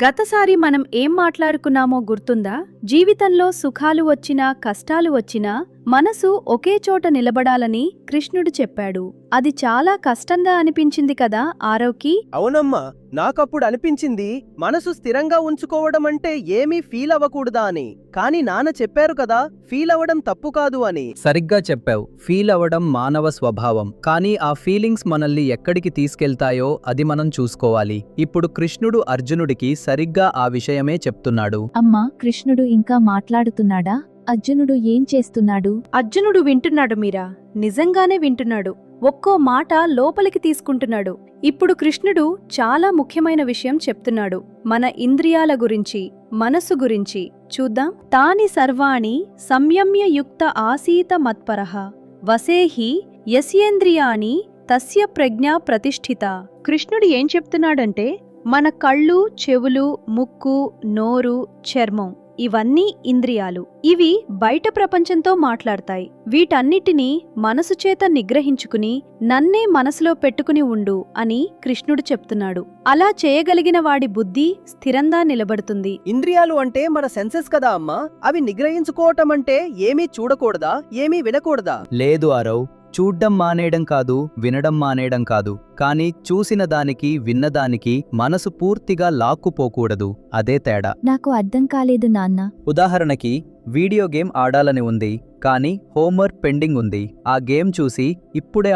గతసారి మనం ఏం మాట్లాడుకున్నామో గుర్తుందా? జీవితంలో సుఖాలు వచ్చినా కష్టాలు వచ్చినా మనసు ఒకే చోట నిలబడాలని కృష్ణుడు చెప్పాడు. అది చాలా కష్టంగా అనిపించింది కదా ఆరవ్కి? అవునమ్మా, నాకప్పుడు అనిపించింది మనసు స్థిరంగా ఉంచుకోవడం అంటే ఏమీ ఫీల్ అవ్వకూడదా అని. కానీ నాన్న చెప్పారు కదా, ఫీల్ అవ్వడం తప్పు కాదు అని. సరిగ్గా చెప్పావు. ఫీల్ అవ్వడం మానవ స్వభావం. కానీ ఆ ఫీలింగ్స్ మనల్ని ఎక్కడికి తీసుకెళ్తాయో అది మనం చూసుకోవాలి. ఇప్పుడు కృష్ణుడు అర్జునుడికి సరిగ్గా ఆ విషయమే చెప్తున్నాడు. అమ్మా, కృష్ణుడు ఇంకా మాట్లాడుతున్నాడా? అర్జునుడు ఏం చేస్తున్నాడు? అర్జునుడు వింటున్నాడు మీరా, నిజంగానే వింటున్నాడు. ఒక్కో మాట లోపలికి తీసుకుంటున్నాడు. ఇప్పుడు కృష్ణుడు చాలా ముఖ్యమైన విషయం చెప్తున్నాడు. మన ఇంద్రియాల గురించి, మనసు గురించి చూద్దాం. తాని సర్వాణి సంయమ్య యుక్త ఆసీత మత్పరః వసేహి యస్యేంద్రియాణి తస్య ప్రజ్ఞా ప్రతిష్ఠిత. కృష్ణుడు ఏం చెప్తున్నాడంటే మన కళ్ళు, చెవులు, ముక్కు, నోరు, చర్మం ఇవన్నీ ఇంద్రియాలు. ఇవి బయట ప్రపంచంతో మాట్లాడతాయి. వీటన్నిటినీ మనసు చేత నిగ్రహించుకుని నన్నే మనసులో పెట్టుకుని ఉండు అని కృష్ణుడు చెప్తున్నాడు. అలా చేయగలిగిన వాడి బుద్ధి స్థిరంగా నిలబడుతుంది. ఇంద్రియాలు అంటే మన సెన్సెస్ కదా అమ్మా. అవి నిగ్రహించుకోవటం అంటే ఏమీ చూడకూడదా, ఏమీ వినకూడదా? లేదు ఆరవ్, చూడ్డం మానేయడం కాదు, వినడం మానేయడం కాదు. కానీ చూసిన దానికి, విన్నదానికి మనసు పూర్తిగా లాక్కుపోకూడదు. అదే తేడా. నాకు అర్థం కాలేదు నాన్న. ఉదాహరణకి వీడియో గేమ్ ఆడాలని ఉంది, కానీ హోంవర్క్ పెండింగ్ ఉంది. ఆ గేమ్ చూసి ఇప్పుడే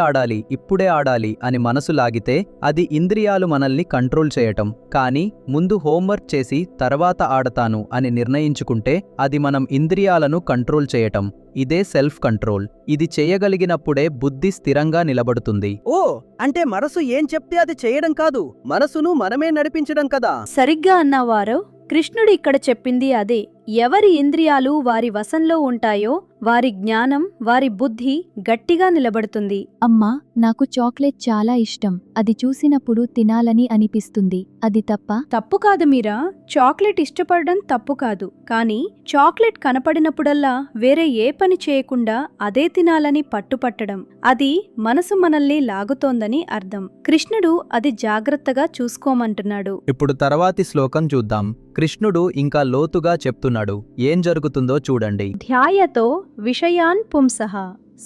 ఆడాలి అని మనసు లాగితే అది ఇంద్రియాలు మనల్ని కంట్రోల్ చేయటం. కానీ ముందు హోంవర్క్ చేసి తర్వాత ఆడతాను అని నిర్ణయించుకుంటే అది మనం ఇంద్రియాలను కంట్రోల్ చేయటం. ఇదే సెల్ఫ్ కంట్రోల్. ఇది చేయగలిగినప్పుడే బుద్ధి స్థిరంగా నిలబడుతుంది. ఓ, అంటే మనసు ఏం చెప్తే అది చేయడం కాదు, మనసును మనమే నడిపించడం కదా. సరిగ్గా అన్నావారో. కృష్ణుడు ఇక్కడ చెప్పింది అదే. ఎవరి ఇంద్రియాలు వారి వశంలో ఉంటాయో వారి జ్ఞానం, వారి బుద్ధి గట్టిగా నిలబడుతుంది. అమ్మా, నాకు చాక్లెట్ చాలా ఇష్టం. అది చూసినప్పుడు తినాలని అనిపిస్తుంది. అది తప్ప? తప్పు కాదు మీరా, చాక్లెట్ ఇష్టపడడం తప్పు కాదు. కానీ చాక్లెట్ కనపడినప్పుడల్లా వేరే ఏ పని చేయకుండా అదే తినాలని పట్టుపట్టడం, అది మనసు మనల్ని లాగుతోందని అర్థం. కృష్ణుడు అది జాగ్రత్తగా చూసుకోమంటున్నాడు. ఇప్పుడు తర్వాతి శ్లోకం చూద్దాం. కృష్ణుడు ఇంకా లోతుగా చెప్తున్నాడు. ఏం జరుగుతుందో చూడండి. ధ్యాయతో విషయాన్ పుంసః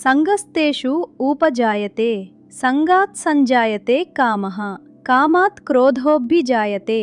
సంగస్తేషు ఉపజాయతే సంగాత్ సంజాయతే కామః కామాత్ క్రోధోభిజాయతే.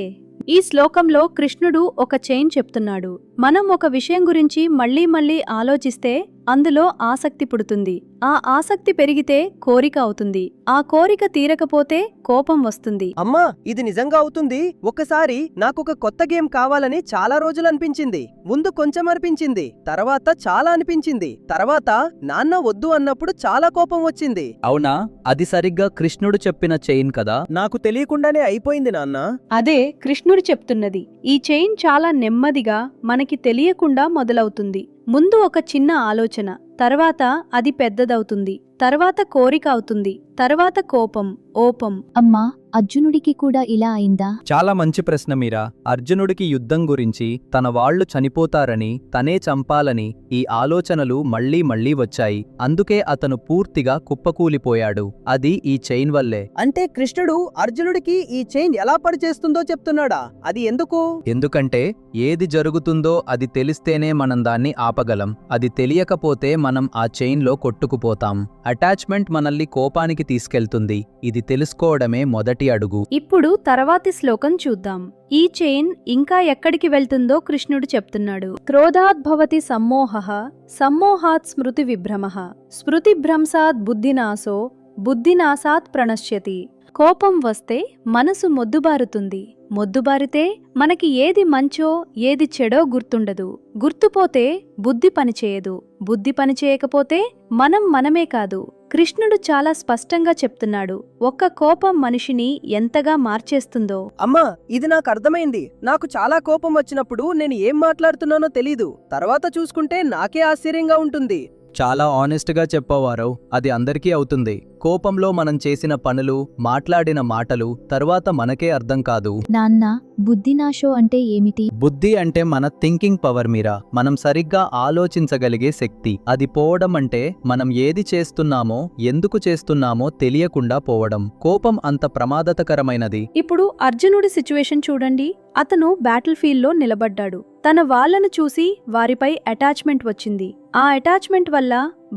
ఈ శ్లోకంలో కృష్ణుడు ఒక చైన్ చెప్తున్నాడు. మనం ఒక విషయం గురించి మళ్లీ మళ్లీ ఆలోచిస్తే అందులో ఆసక్తి పుడుతుంది. ఆ ఆసక్తి పెరిగితే కోరిక అవుతుంది. ఆ కోరిక తీరకపోతే కోపం వస్తుంది. అమ్మా, ఇది నిజంగా అవుతుంది. ఒకసారి నాకొక కొత్త గేమ్ కావాలని చాలా రోజులు అనిపించింది. ముందు కొంచెం అనిపించింది, తర్వాత చాలా అనిపించింది, తర్వాత నాన్న వద్దు అన్నప్పుడు చాలా కోపం వచ్చింది. అవునా? అది సరిగ్గా కృష్ణుడు చెప్పిన చైన్ కదా. నాకు తెలియకుండానే అయిపోయింది నాన్న. అదే కృష్ణుడు చెప్తున్నది. ఈ చైన్ చాలా నెమ్మదిగా మనకి తెలియకుండా మొదలవుతుంది. ముందు ఒక చిన్న ఆలోచన, తర్వాత అది పెద్దదవుతుంది, తర్వాత కోరిక అవుతుంది, తర్వాత కోపం, ఓపం. అమ్మా, అర్జునుడికి కూడా ఇలా అయిందా? చాలా మంచి ప్రశ్న మీరా. అర్జునుడికి యుద్ధం గురించి, తన వాళ్లు చనిపోతారని, తనే చంపాలని ఈ ఆలోచనలు మళ్లీ మళ్లీ వచ్చాయి. అందుకే అతను పూర్తిగా కుప్పకూలిపోయాడు. అది ఈ చైన్ వల్లే. అంటే కృష్ణుడు అర్జునుడికి ఈ చైన్ ఎలా పనిచేస్తుందో చెప్తున్నాడా? అది ఎందుకు? ఎందుకంటే ఏది జరుగుతుందో అది తెలిస్తేనే మనం దాన్ని ఆపగలం. అది తెలియకపోతే మనం ఆ చైన్లో కొట్టుకుపోతాం. అటాచ్మెంట్ మనల్ని కోపానికి తీసుకెళ్తుంది. ఇది తెలుసుకోవడమే మొదటి అడుగు. ఇప్పుడు తర్వాతి శ్లోకం చూద్దాం. ఈ చైన్ ఇంకా ఎక్కడికి వెళ్తుందో కృష్ణుడు చెప్తున్నాడు. క్రోధాద్భవతి సమ్మోహః సమ్మోహాత్ స్మృతి విభ్రమః స్మృతిభ్రంశాత్ బుద్ధినాశో బుద్ధినాశాత్ ప్రణశ్యతి. కోపం వస్తే మనసు మొద్దుబారుతుంది. మొద్దుబారితే మనకి ఏది మంచో ఏది చెడో గుర్తుండదు. గుర్తుపోతే బుద్ధి పనిచేయదు. బుద్ధి పనిచేయకపోతే మనం మనమే కాదు. కృష్ణుడు చాలా స్పష్టంగా చెప్తున్నాడు. ఒక్క కోపం మనిషిని ఎంతగా మార్చేస్తుందో. అమ్మా, ఇది నాకు అర్థమైంది. నాకు చాలా కోపం వచ్చినప్పుడు నేను ఏం మాట్లాడుతున్నానో తెలీదు. తర్వాత చూసుకుంటే నాకే ఆశ్చర్యంగా ఉంటుంది. చాలా ఆనెస్ట్గా చెప్పవారో అది అందరికీ అవుతుంది. కోపంలో మనం చేసిన పనులు, మాట్లాడిన మాటలు తర్వాత మనకే అర్థం కాదు. నాన్న, బుద్ధినాశో అంటే ఏమిటి? బుద్ధి అంటే మన థింకింగ్ పవర్ మీరా, మనం సరిగ్గా ఆలోచించగలిగే శక్తి. అది పోవడం అంటే మనం ఏది చేస్తున్నామో, ఎందుకు చేస్తున్నామో తెలియకుండా పోవడం. కోపం అంత ప్రమాదకరమైనది. ఇప్పుడు అర్జునుడి సిచ్యువేషన్ చూడండి. అతను బ్యాటిల్ ఫీల్డ్లో నిలబడ్డాడు. తన వాళ్ళను చూసి వారిపై అటాచ్మెంట్ వచ్చింది. ఆ అటాచ్మెంట్ వల్ల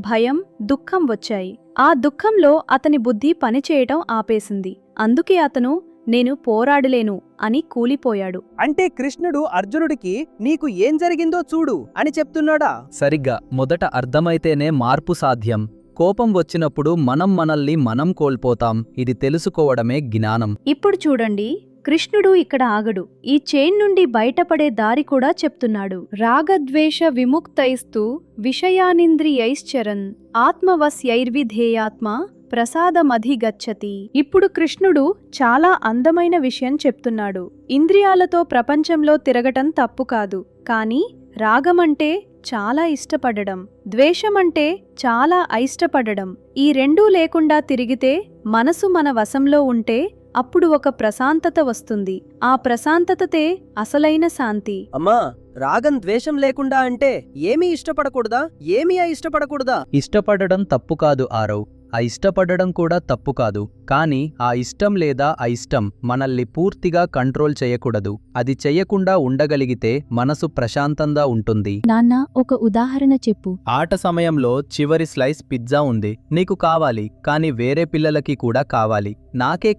భయం, దుఃఖం వచ్చాయి. ఆ దుఃఖంలో అతని బుద్ధి పనిచేయటం ఆపేసింది. అందుకే అతను నేను పోరాడలేను అని కూలిపోయాడు. అంటే కృష్ణుడు అర్జునుడికి నీకు ఏం జరిగిందో చూడు అని చెప్తున్నాడా? సరిగ్గా మొదట అర్థమైతేనే మార్పు సాధ్యం. కోపం వచ్చినప్పుడు మనల్ని మనం కోల్పోతాం. ఇది తెలుసుకోవడమే జ్ఞానం. ఇప్పుడు చూడండి, కృష్ణుడు ఇక్కడ ఆగడు. ఈ చైన్ నుండి బయటపడే దారి కూడా చెప్తున్నాడు. రాగద్వేష విముక్తైస్తు విషయానింద్రియైశ్చరన్ ఆత్మవస్యైర్విధేయాత్మ ప్రసాదమధిగచ్చతి. ఇప్పుడు కృష్ణుడు చాలా అందమైన విషయం చెప్తున్నాడు. ఇంద్రియాలతో ప్రపంచంలో తిరగటం తప్పు కాదు, కానీ రాగమంటే చాలా ఇష్టపడడం, ద్వేషమంటే చాలా అయిష్టపడడం, ఈ రెండూ లేకుండా తిరిగితే, మనసు మన వశంలో ఉంటే అప్పుడు ఒక ప్రశాంతత వస్తుంది. ఆ ప్రశాంతతే అసలైన శాంతి. అమ్మా, రాగం ద్వేషం లేకుండా అంటే ఏమీ ఇష్టపడకూడదా? ఏమీ ఇష్టపడకూడదా? ఇష్టపడడం తప్పు కాదు ఆరవ్, ఆ ఇష్టపడడం కూడా తప్పు కాదు. కానీ ఆ ఇష్టం లేదా అయిష్టం మనల్ని పూర్తిగా కంట్రోల్ చేయకూడదు. అది చెయ్యకుండా ఉండగలిగితే మనసు ప్రశాంతంగా ఉంటుంది. నాన్న, ఒక ఉదాహరణ చెప్పు. ఆట సమయంలో చివరి స్లైస్ పిజ్జా ఉంది. నీకు కావాలి, కానీ వేరే పిల్లలకి కూడా కావాలి. నాకే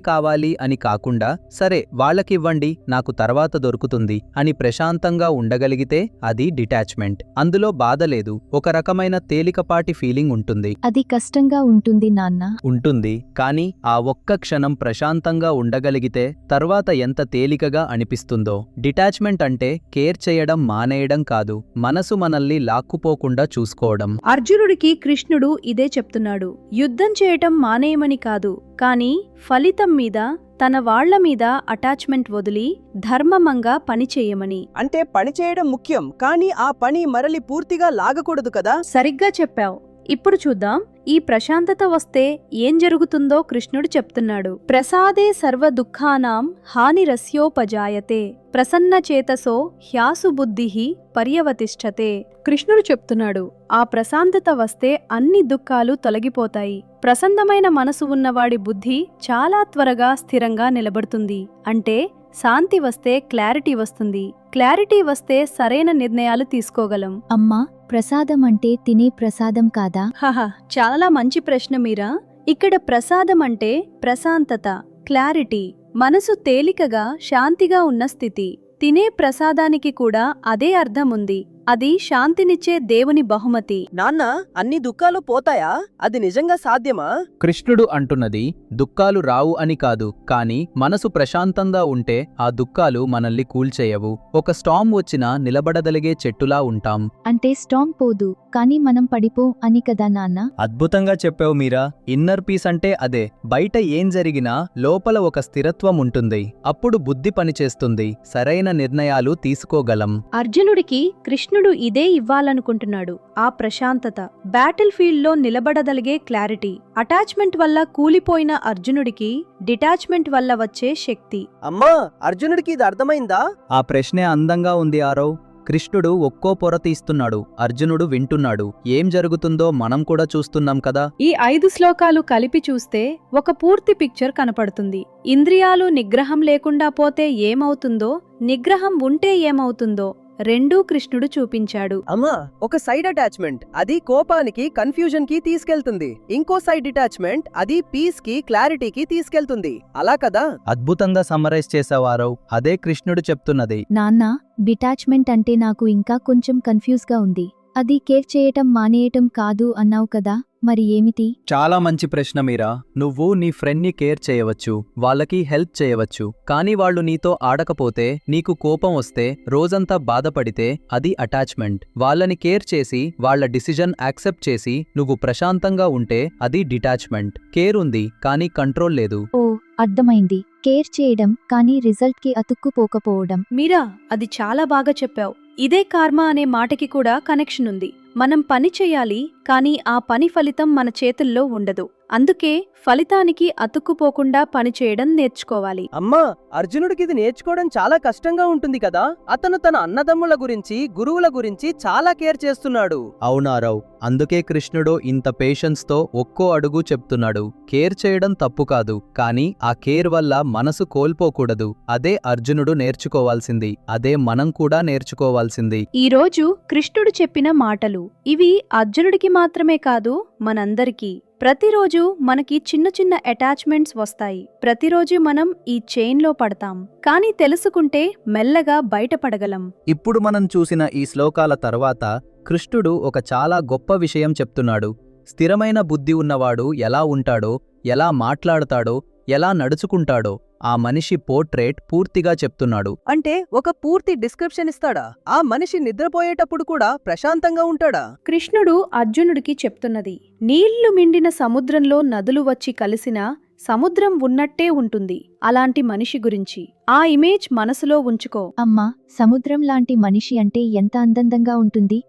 కావాలి అని కాకుండా, సరే వాళ్ళకివ్వండి, నాకు తర్వాత దొరుకుతుంది అని ప్రశాంతంగా ఉండగలిగితే అది డిటాచ్మెంట్. అందులో బాధ లేదు, ఒక రకమైన తేలికపాటి ఫీలింగ్ ఉంటుంది. అది కష్టంగా ఉంటుంది నాన్న. ఉంటుంది, కానీ ఆ ఒక్క క్షణం ప్రశాంతంగా ఉండగలిగితే తర్వాత ఎంత తేలికగా అనిపిస్తుందో. డిటాచ్మెంట్ అంటే కేర్ చేయడం మానేయడం కాదు, మనసు మనల్ని లాక్కుపోకుండా చూసుకోవడం. అర్జునుడికి కృష్ణుడు ఇదే చెప్తున్నాడు. యుద్ధం చేయటం మానేయమని కాదు, కానీ ఫలితం మీద, తన వాళ్ల మీద అటాచ్మెంట్ వదిలి ధర్మమంగా పనిచేయమని. అంటే పని చేయడం ముఖ్యం, కానీ ఆ పని మరలి పూర్తిగా లాగకూడదు కదా? సరిగ్గా చెప్పావు. ఇప్పుడు చూద్దాం, ఈ ప్రశాంతత వస్తే ఏం జరుగుతుందో కృష్ణుడు చెప్తున్నాడు. ప్రసాదే సర్వ దుఃఖానాం హానిరస్యోపజాయతే ప్రసన్నచేతసో హ్యాసు బుద్ధిః పర్యవతిష్ఠతే. కృష్ణుడు చెప్తున్నాడు, ఆ ప్రశాంతత వస్తే అన్ని దుఃఖాలు తొలగిపోతాయి. ప్రసన్నమైన మనసు ఉన్నవాడి బుద్ధి చాలా త్వరగా స్థిరంగా నిలబడుతుంది. అంటే శాంతి వస్తే క్లారిటీ వస్తుంది. క్లారిటీ వస్తే సరైన నిర్ణయాలు తీసుకోగలం. అమ్మా, ప్రసాదం అంటే తినే ప్రసాదం కాదా? హహ, చాలా మంచి ప్రశ్న మీరా. ఇక్కడ ప్రసాదం అంటే ప్రశాంతత, క్లారిటీ, మనసు తేలికగా శాంతిగా ఉన్న స్థితి. తినే ప్రసాదానికి కూడా అదే అర్థం ఉంది. అది శాంతినిచ్చే దేవుని బహుమతి. నాన్న, అన్ని దుఃఖాలు పోతాయా? అది నిజంగా సాధ్యమా? కృష్ణుడు అంటున్నది దుఃఖాలు రావు అని కాదు, కానీ మనసు ప్రశాంతంగా ఉంటే ఆ దుఃఖాలు మనల్ని కూల్చేయవు. ఒక స్టార్మ్ వచ్చినా నిలబడగలిగే చెట్టులా ఉంటాం. అంటే స్టార్మ్ పోదు, కానీ మనం పడిపో అని కదా నాన్న? అద్భుతంగా చెప్పావు మీరా. ఇన్నర్ పీస్ అంటే అదే. బయట ఏం జరిగినా లోపల ఒక స్థిరత్వం ఉంటుంది. అప్పుడు బుద్ధి పనిచేస్తుంది, సరైన నిర్ణయాలు తీసుకోగలం. అర్జునుడికి కృష్ణుడు ఇదే ఇవ్వాలనుకుంటున్నాడు. ఆ ప్రశాంతత, బ్యాటిల్ ఫీల్డ్లో నిలబడగలిగే క్లారిటీ. అటాచ్మెంట్ వల్ల కూలిపోయిన అర్జునుడికి డిటాచ్మెంట్ వల్ల వచ్చే శక్తి. అమ్మా, అర్జునుడికి ఇది అర్థమైందా? ఆ ప్రశ్నే అందంగా ఉంది ఆరవ్. కృష్ణుడు ఒక్కో పొర తీస్తున్నాడు, అర్జునుడు వింటున్నాడు. ఏం జరుగుతుందో మనం కూడా చూస్తున్నాం కదా. ఈ 5 శ్లోకాలు కలిపి చూస్తే ఒక పూర్తి పిక్చర్ కనపడుతుంది. ఇంద్రియాలు నిగ్రహం లేకుండా పోతే ఏమవుతుందో, నిగ్రహం ఉంటే ఏమవుతుందో రెండూ కృష్ణుడు చూపించాడు. అమ్మా, ఒక సైడ్ అటాచ్మెంట్ అది కోపానికి, కన్ఫ్యూజన్ కి తీసుకెళ్తుంది. ఇంకో సైడ్ డిటాచ్మెంట్ అది పీస్ కి, క్లారిటీకి తీసుకెళ్తుంది. అలా కదా? అద్భుతంగా సమ్మరైజ్ చేసేవారవ్. అదే కృష్ణుడు చెప్తున్నది. నాన్న, డిటాచ్మెంట్ అంటే నాకు ఇంకా కొంచెం కన్ఫ్యూజ్గా ఉంది. అది కేర్ చేయటం మానేయటం కాదు అన్నావు కదా, మరి ఏమిటి? చాలా మంచి ప్రశ్న మీరా. నువ్వు నీ ఫ్రెండ్ని కేర్ చేయవచ్చు, వాళ్ళకి హెల్ప్ చేయవచ్చు, కానీ వాళ్ళు నీతో ఆడకపోతే, నీకు కోపం వస్తే, రోజంతా బాధపడితే అది అటాచ్మెంట్. వాళ్ళని కేర్ చేసి, వాళ్ళ డిసిజన్ యాక్సెప్ట్ చేసి నువ్వు ప్రశాంతంగా ఉంటే అది డిటాచ్మెంట్. కేర్ ఉంది, కానీ కంట్రోల్ లేదు. ఓ, అర్థమైంది. కేర్ చేయడం కానీ రిజల్ట్కి అతుక్కుపోకపోవడం. మీరా, అది చాలా బాగా చెప్పావు. ఇదే కర్మ అనే మాటకి కూడా కనెక్షన్ ఉంది. మనం పని చేయాలి, కానీ ఆ పని ఫలితం మన చేతుల్లో ఉండదు. అందుకే ఫలితానికి అతుక్కుపోకుండా పనిచేయడం నేర్చుకోవాలి. అమ్మా, అర్జునుడికి ఇది నేర్చుకోవడం చాలా కష్టంగా ఉంటుంది కదా. అతను తన అన్నదమ్ముల గురించి, గురువుల గురించి చాలా కేర్ చేస్తున్నాడు. అవునారావు, అందుకే కృష్ణుడు ఇంత పేషెన్స్తో ఒక్కో అడుగు చెప్తున్నాడు. కేర్ చేయడం తప్పు కాదు, కానీ ఆ కేర్ వల్ల మనసు కోల్పోకూడదు. అదే అర్జునుడు నేర్చుకోవాల్సింది, అదే మనం కూడా నేర్చుకోవాల్సింది. ఈరోజు కృష్ణుడు చెప్పిన మాటలు ఇవి అర్జునుడికి మాత్రమే కాదు, మనందరికీ. ప్రతిరోజు మనకి చిన్న చిన్న అటాచ్మెంట్స్ వస్తాయి. ప్రతిరోజు మనం ఈ చైన్లో పడతాం, కానీ తెలుసుకుంటే మెల్లగా బయటపడగలం. ఇప్పుడు మనం చూసిన ఈ శ్లోకాల తర్వాత కృష్ణుడు ఒక చాలా గొప్ప విషయం చెప్తున్నాడు. స్థిరమైన బుద్ధి ఉన్నవాడు ఎలా ఉంటాడో, ఎలా మాట్లాడతాడో, ఎలా నడుచుకుంటాడో ఆ మనిషి పోర్ట్రేట్ పూర్తిగా చెప్తున్నాడు. అంటే ఒక పూర్తి డిస్క్రిప్షన్ ఇస్తాడా? ఆ మనిషి నిద్రపోయేటప్పుడు కూడా ప్రశాంతంగా ఉంటాడా? కృష్ణుడు అర్జునుడికి చెప్తున్నది, నీళ్లు మిండిన సముద్రంలో నదులు వచ్చి కలిసినా సముద్రం ఉన్నట్టే ఉంటుంది. అలాంటి మనిషి గురించి ఆ ఇమేజ్ మనసులో ఉంచుకో. అమ్మా, సముద్రం లాంటి మనిషి అంటే ఎంత అందంగా ఉంటుంది.